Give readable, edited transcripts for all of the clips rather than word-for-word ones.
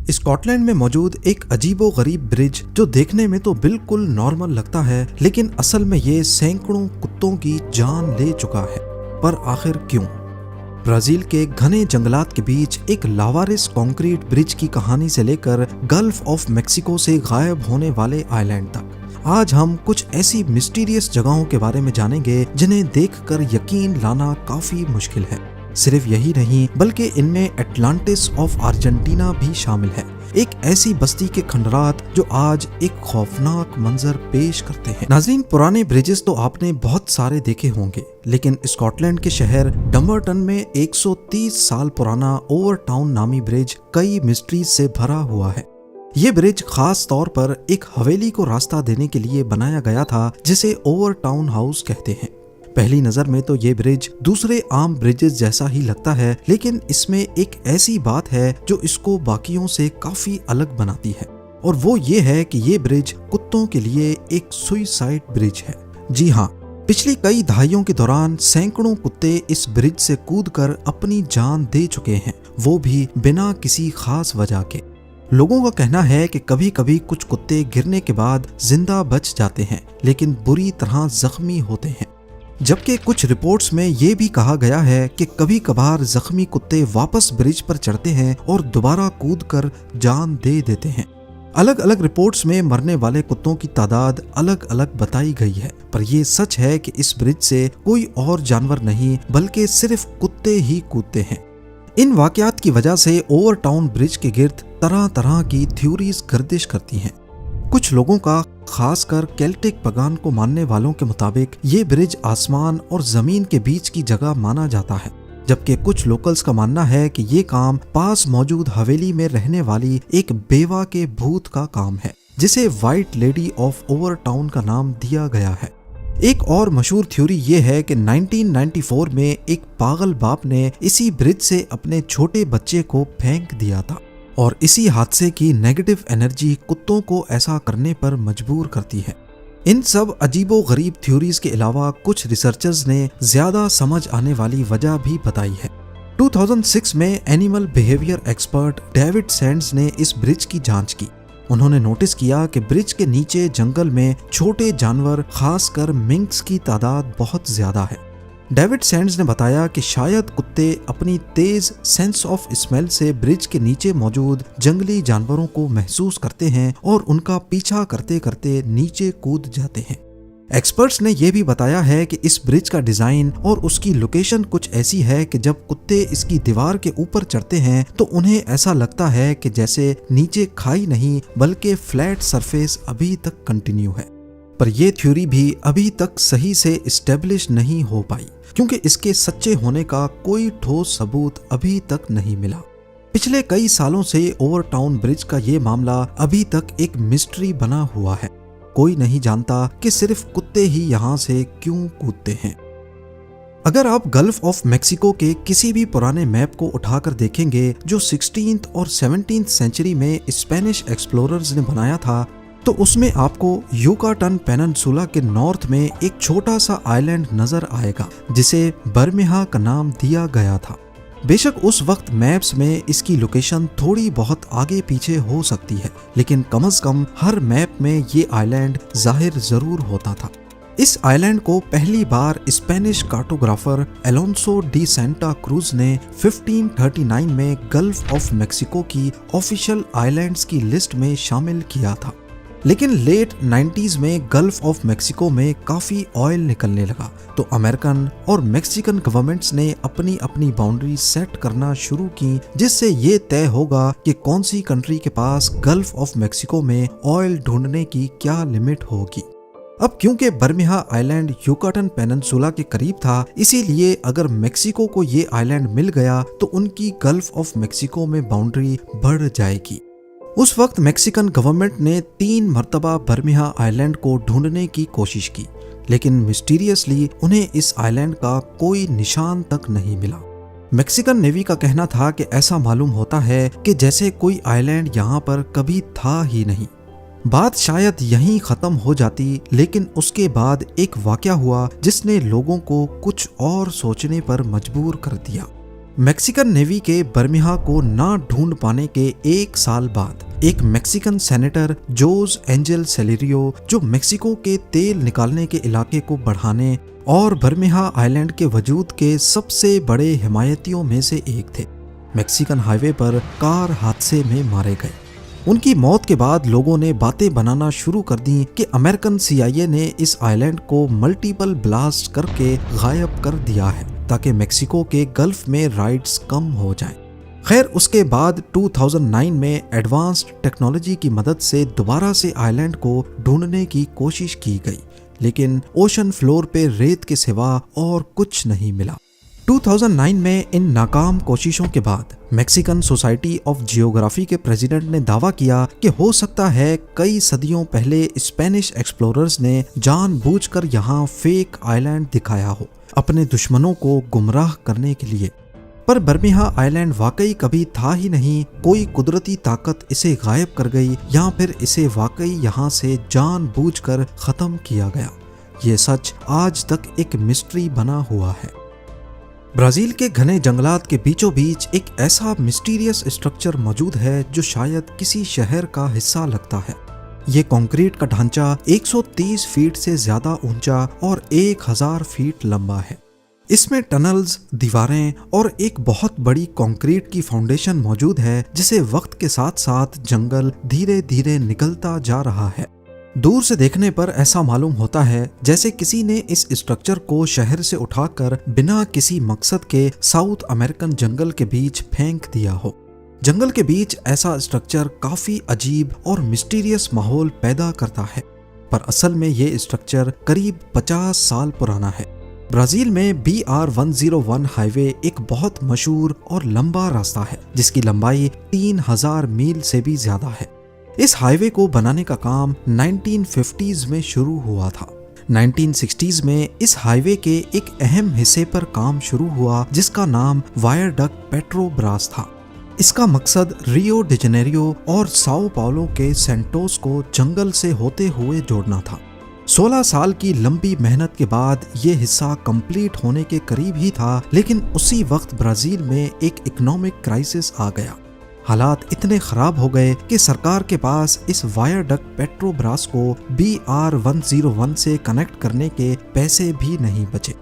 Scotland में मौजूद एक अजीबोगरीब ब्रिज जो देखने में तो बिल्कुल नॉर्मल लगता है, लेकिन असल में ये सैकड़ों कुत्तों की जान ले चुका है। पर आखिर क्यों? ब्राजील के घने जंगलात के बीच एक लावारिस कंक्रीट ब्रिज की कहानी से लेकर गल्फ ऑफ मेक्सिको से गायब होने वाले आइलैंड तक, आज हम कुछ ऐसी मिस्टीरियस जगहों के बारे में जानेंगे जिन्हें देखकर यकीन लाना काफी मुश्किल है। सिर्फ यही नहीं, बल्कि इनमें एटलांटिस ऑफ अर्जेंटीना भी शामिल है, एक ऐसी बस्ती के खंडरात जो आज एक खौफनाक मंजर पेश करते हैं। नाज़रीन, पुराने ब्रिजेस तो आपने बहुत सारे देखे होंगे, लेकिन स्कॉटलैंड के शहर डंबरटन में 130 साल पुराना ओवर टाउन नामी ब्रिज कई मिस्ट्रीज से भरा हुआ है। ये ब्रिज खास तौर पर एक हवेली को रास्ता देने के लिए बनाया गया था, जिसे ओवर टाउन हाउस कहते हैं। पहली नजर में तो ये ब्रिज दूसरे आम ब्रिजेस जैसा ही लगता है, लेकिन इसमें एक ऐसी बात है जो इसको बाकियों से काफी अलग बनाती है, और वो ये है कि ये ब्रिज कुत्तों के लिए एक सुइसाइड ब्रिज है। जी हाँ, पिछली कई दहाइयों के दौरान सैकड़ों कुत्ते इस ब्रिज से कूदकर अपनी जान दे चुके हैं, वो भी बिना किसी खास वजह के। लोगों का कहना है कि कभी कभी कुछ कुत्ते गिरने के बाद जिंदा बच जाते हैं, लेकिन बुरी तरह जख्मी होते हैं। जबकि कुछ रिपोर्ट्स में ये भी कहा गया है कि कभी कभार जख्मी कुत्ते वापस ब्रिज पर चढ़ते हैं और दोबारा कूदकर जान दे देते हैं। अलग अलग रिपोर्ट्स में मरने वाले कुत्तों की तादाद अलग अलग बताई गई है, पर यह सच है कि इस ब्रिज से कोई और जानवर नहीं बल्कि सिर्फ कुत्ते ही कूदते हैं। इन वाकयात की वजह से ओवर टाउन ब्रिज के गिर्द तरह तरह की थ्योरीज गर्दिश करती हैं। कुछ लोगों का, खासकर केल्टिक पगान को मानने वालों के मुताबिक, ये ब्रिज आसमान और जमीन के बीच की जगह माना जाता है, जबकि कुछ लोकल्स का मानना है कि ये काम पास मौजूद हवेली में रहने वाली एक बेवा के भूत का काम है, जिसे white lady of over town का नाम दिया गया है। एक और मशहूर थ्योरी ये है कि 1994 में एक पागल बाप ने इसी ब्रिज से अपने छोटे बच्चे को फेंक दिया था, और इसी हादसे की नेगेटिव एनर्जी कुत्तों को ऐसा करने पर मजबूर करती है। इन सब अजीबो गरीब थ्योरीज के अलावा कुछ रिसर्चर्स ने ज्यादा समझ आने वाली वजह भी बताई है। 2006 में animal behaviour expert David Sands ने इस ब्रिज की जांच की। उन्होंने नोटिस किया कि ब्रिज के नीचे जंगल में छोटे जानवर, खासकर मिंक्स की तादाद बहुत ज्यादा है। डेविड सैंड्स ने बताया कि शायद कुत्ते अपनी तेज सेंस ऑफ स्मेल से ब्रिज के नीचे मौजूद जंगली जानवरों को महसूस करते हैं और उनका पीछा करते करते नीचे कूद जाते हैं। एक्सपर्ट्स ने यह भी बताया है कि इस ब्रिज का डिजाइन और उसकी लोकेशन कुछ ऐसी है कि जब कुत्ते इसकी दीवार के ऊपर चढ़ते हैं तो उन्हें ऐसा लगता है कि जैसे नीचे खाई नहीं बल्कि फ्लैट सरफेस अभी तक कंटिन्यू है। पर यह थ्योरी भी अभी तक सही से इस्टेब्लिश नहीं हो पाई, क्योंकि इसके सच्चे होने का कोई ठोस सबूत अभी तक नहीं मिला। पिछले कई सालों से ओवर टाउन ब्रिज का ये मामला अभी तक एक मिस्ट्री बना हुआ है। कोई नहीं जानता कि सिर्फ कुत्ते ही यहाँ से क्यों कूदते हैं। अगर आप गल्फ ऑफ मेक्सिको के किसी भी पुराने मैप को उठाकर देखेंगे जो 16th और 17th सेंचुरी में स्पेनिश एक्सप्लोरर्स ने बनाया था, तो उसमें आपको युकाटन पेनिनसुला के नॉर्थ में एक छोटा सा आइलैंड नजर आएगा, जिसे बर्मिहा का नाम दिया गया था। बेशक उस वक्त मैप्स में इसकी लोकेशन थोड़ी बहुत आगे पीछे हो सकती है, लेकिन कम से कम हर मैप में ये आइलैंड जाहिर जरूर होता था। इस आइलैंड को पहली बार Spanish cartographer Alonso de Santa Cruz ने 1539 में गल्फ ऑफ मेक्सिको की ऑफिशियल आइलैंड्स की लिस्ट में शामिल किया था। लेकिन लेट 90s में गल्फ ऑफ मेक्सिको में काफी ऑयल निकलने लगा, तो अमेरिकन और मेक्सिकन गवर्नमेंट्स ने अपनी अपनी बाउंड्री सेट करना शुरू की, जिससे ये तय होगा कि कौन सी कंट्री के पास गल्फ ऑफ मेक्सिको में ऑयल ढूंढने की क्या लिमिट होगी। अब क्योंकि बर्मिहा आइलैंड युकाटन पेनिनसुला के करीब था, इसीलिए अगर मेक्सिको को ये आइलैंड मिल गया तो उनकी गल्फ ऑफ मेक्सिको में बाउंड्री बढ़ जाएगी। उस वक्त मेक्सिकन गवर्नमेंट ने 3 मर्तबा बर्मिहा आइलैंड को ढूंढने की कोशिश की, लेकिन मिस्टीरियसली उन्हें इस आइलैंड का कोई निशान तक नहीं मिला। मेक्सिकन नेवी का कहना था कि ऐसा मालूम होता है कि जैसे कोई आइलैंड यहाँ पर कभी था ही नहीं। बात शायद यहीं खत्म हो जाती, लेकिन उसके बाद एक वाकया हुआ जिसने लोगों को कुछ और सोचने पर मजबूर कर दिया। मैक्सिकन नेवी के बर्मिहा को ना ढूंढ पाने के एक साल बाद एक मैक्सिकन सेनेटर जोस एंजेल सेलेरियो, जो मेक्सिको के तेल निकालने के इलाके को बढ़ाने और बर्मिहा आइलैंड के वजूद के सबसे बड़े हिमायतियों में से एक थे, मैक्सिकन हाईवे पर कार हादसे में मारे गए। उनकी मौत के बाद लोगों ने बातें बनाना शुरू कर दी कि अमेरिकन CIA ने इस आइलैंड को मल्टीपल ब्लास्ट करके गायब कर दिया है ताकि मेक्सिको के गल्फ में राइड्स कम हो जाएं। खैर, उसके बाद 2009 में एडवांस्ड टेक्नोलॉजी की मदद से दोबारा से आइलैंड को ढूंढने की कोशिश की गई, लेकिन ओशन फ्लोर पे रेत के सिवा और कुछ नहीं मिला। 2009 में इन नाकाम कोशिशों के बाद मैक्सिकन सोसाइटी ऑफ जियोग्राफी के प्रेसिडेंट ने दावा किया कि हो सकता है कई सदियों पहले स्पेनिश एक्सप्लोरर्स ने जानबूझकर यहाँ फेक आइलैंड दिखाया हो अपने दुश्मनों को गुमराह करने के लिए। पर बर्मिहा आइलैंड वाकई कभी था ही नहीं, कोई कुदरती ताकत इसे गायब कर गई या फिर इसे वाकई यहाँ से जानबूझकर खत्म किया गया। ये सच आज तक एक मिस्ट्री बना हुआ है। ब्राजील के घने जंगलात के बीचों बीच एक ऐसा मिस्टीरियस स्ट्रक्चर मौजूद है जो शायद किसी शहर का हिस्सा लगता है। ये कंक्रीट का ढांचा 130 फीट से ज्यादा ऊंचा और 1000 फीट लंबा है। इसमें टनल्स, दीवारें और एक बहुत बड़ी कंक्रीट की फाउंडेशन मौजूद है, जिसे वक्त के साथ साथ जंगल धीरे धीरे निकलता जा रहा है। दूर से देखने पर ऐसा मालूम होता है जैसे किसी ने इस स्ट्रक्चर को शहर से उठाकर बिना किसी मकसद के साउथ अमेरिकन जंगल के बीच फेंक दिया हो। जंगल के बीच ऐसा स्ट्रक्चर काफी अजीब और मिस्टीरियस माहौल पैदा करता है, पर असल में ये स्ट्रक्चर करीब 50 साल पुराना है। ब्राजील में BR-101 हाईवे एक बहुत मशहूर और लंबा रास्ता है जिसकी लंबाई 3000 मील से भी ज्यादा है। इस हाईवे को बनाने का काम 1950s में शुरू हुआ था। 1960s में इस हाईवे के एक अहम हिस्से पर काम शुरू हुआ जिसका नाम वायरडक्ट पेट्रोब्रास था। इसका मकसद रियो डी जेनेरियो और साओ पाउलो के सेंटोस को जंगल से होते हुए जोड़ना था। 16 साल की लंबी मेहनत के बाद ये हिस्सा कंप्लीट होने के करीब ही था, लेकिन उसी वक्त ब्राजील में एक इकोनॉमिक क्राइसिस आ गया। हालात इतने खराब हो गए कि सरकार के पास इस वायरडक्ट पेट्रोब्रास को BR-101 से कनेक्ट करने के पैसे भी नहीं बचे।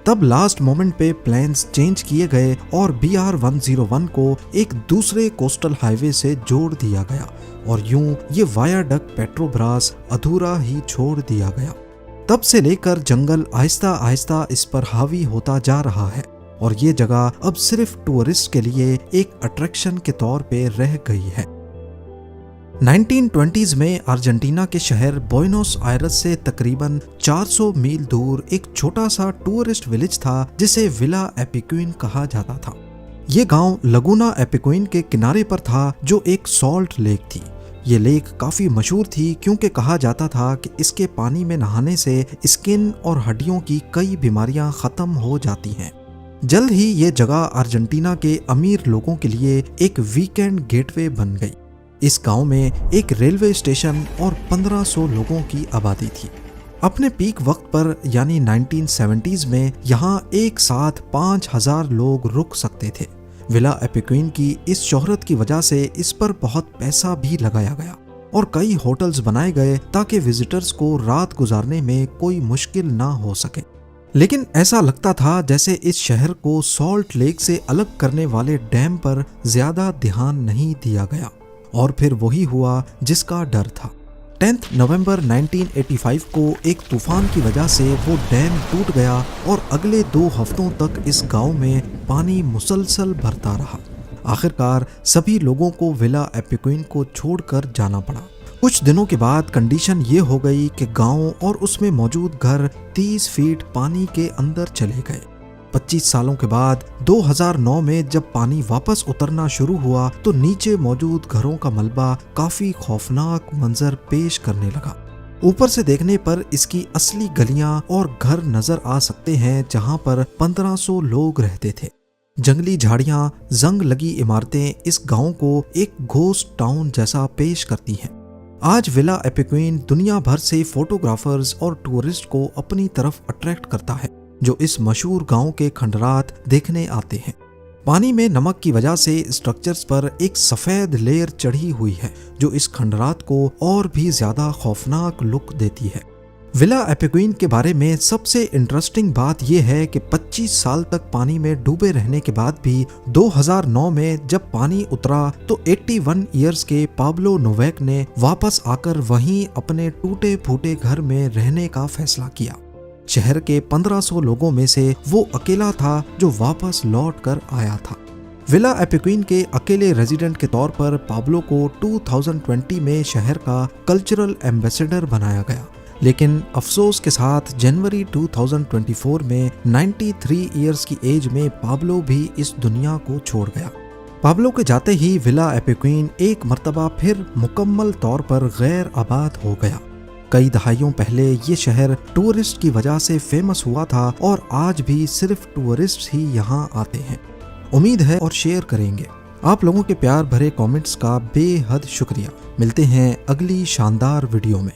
तब लास्ट मोमेंट पे प्लान्स चेंज किए गए और BR-101 को एक दूसरे कोस्टल हाईवे से जोड़ दिया गया और यूं ये वायरडक्ट पेट्रोब्रास अधूरा ही छोड़ दिया गया। तब से लेकर जंगल आहिस्ता आहिस्ता इस पर हावी होता जा रहा है और ये जगह अब सिर्फ टूरिस्ट के लिए एक अट्रैक्शन के तौर पे रह गई है। 1920s में अर्जेंटीना के शहर बुएनोस आयरस से तकरीबन 400 मील दूर एक छोटा सा टूरिस्ट विलेज था जिसे विला एपिक्विन कहा जाता था। ये गांव लगुना एपिक्विन के किनारे पर था जो एक सॉल्ट लेक थी। ये लेक काफी मशहूर थी क्योंकि कहा जाता था कि इसके पानी में नहाने से स्किन और हड्डियों की कई बीमारियां खत्म हो जाती हैं। जल्द ही ये जगह अर्जेंटीना के अमीर लोगों के लिए एक वीकेंड गेटवे बन गई। इस गांव में एक रेलवे स्टेशन और 1500 लोगों की आबादी थी। अपने पीक वक्त पर यानी 1970s में यहाँ एक साथ 5000 लोग रुक सकते थे। विला एपिक्विन की इस शोहरत की वजह से इस पर बहुत पैसा भी लगाया गया और कई होटल्स बनाए गए ताकि विजिटर्स को रात गुजारने में कोई मुश्किल ना हो सके। लेकिन ऐसा लगता था जैसे इस शहर को सॉल्ट लेक से अलग करने वाले डैम पर ज्यादा ध्यान नहीं दिया गया और फिर वही हुआ जिसका डर था। 10 नवंबर 1985 को एक तूफान की वजह से वो डैम टूट गया और अगले 2 हफ्तों तक इस गांव में पानी मुसलसल भरता रहा। आखिरकार सभी लोगों को विला एपिक्विन को छोड़कर जाना पड़ा। कुछ दिनों के बाद कंडीशन ये हो गई कि गांव और उसमें मौजूद घर 30 फीट पानी के अंदर चले गए। 25 सालों के बाद 2009 में जब पानी वापस उतरना शुरू हुआ तो नीचे मौजूद घरों का मलबा काफी खौफनाक मंजर पेश करने लगा। ऊपर से देखने पर इसकी असली गलियां और घर नजर आ सकते हैं जहां पर 1500 लोग रहते थे। जंगली झाड़ियां, जंग लगी इमारतें इस गांव को एक घोस्ट टाउन जैसा पेश करती हैं। आज विला एपिक्विन दुनिया भर से फोटोग्राफर्स और टूरिस्ट को अपनी तरफ अट्रैक्ट करता है जो इस मशहूर गांव के खंडरात देखने आते हैं। पानी में नमक की वजह से स्ट्रक्चर्स पर एक सफेद लेयर चढ़ी हुई है जो इस खंडरात को और भी ज्यादा खौफनाक लुक देती है। विला एपिक्वीन के बारे में सबसे इंटरेस्टिंग बात यह है कि 25 साल तक पानी में डूबे रहने के बाद भी 2009 में जब पानी उतरा तो 81 इयर्स के पाब्लो नोवेक ने वापस आकर वहीं अपने टूटे फूटे घर में रहने का फैसला किया। शहर के 1500 लोगों में से वो अकेला था जो वापस लौट कर आया था। विला एपिक्वीन के अकेले रेजिडेंट के तौर पर पाब्लो को 2020 में शहर का कल्चरल एम्बेसडर बनाया गया, लेकिन अफसोस के साथ जनवरी 2024 में 93 इयर्स की एज में पाब्लो भी इस दुनिया को छोड़ गया। पाब्लो के जाते ही विला एपिक्वीन एक मर्तबा फिर मुकम्मल तौर पर गैर आबाद हो गया। कई दहाइयों पहले ये शहर टूरिस्ट की वजह से फेमस हुआ था और आज भी सिर्फ टूरिस्ट ही यहाँ आते हैं। उम्मीद है और शेयर करेंगे। आप लोगों के प्यार भरे कमेंट्स का बेहद शुक्रिया। मिलते हैं अगली शानदार वीडियो में।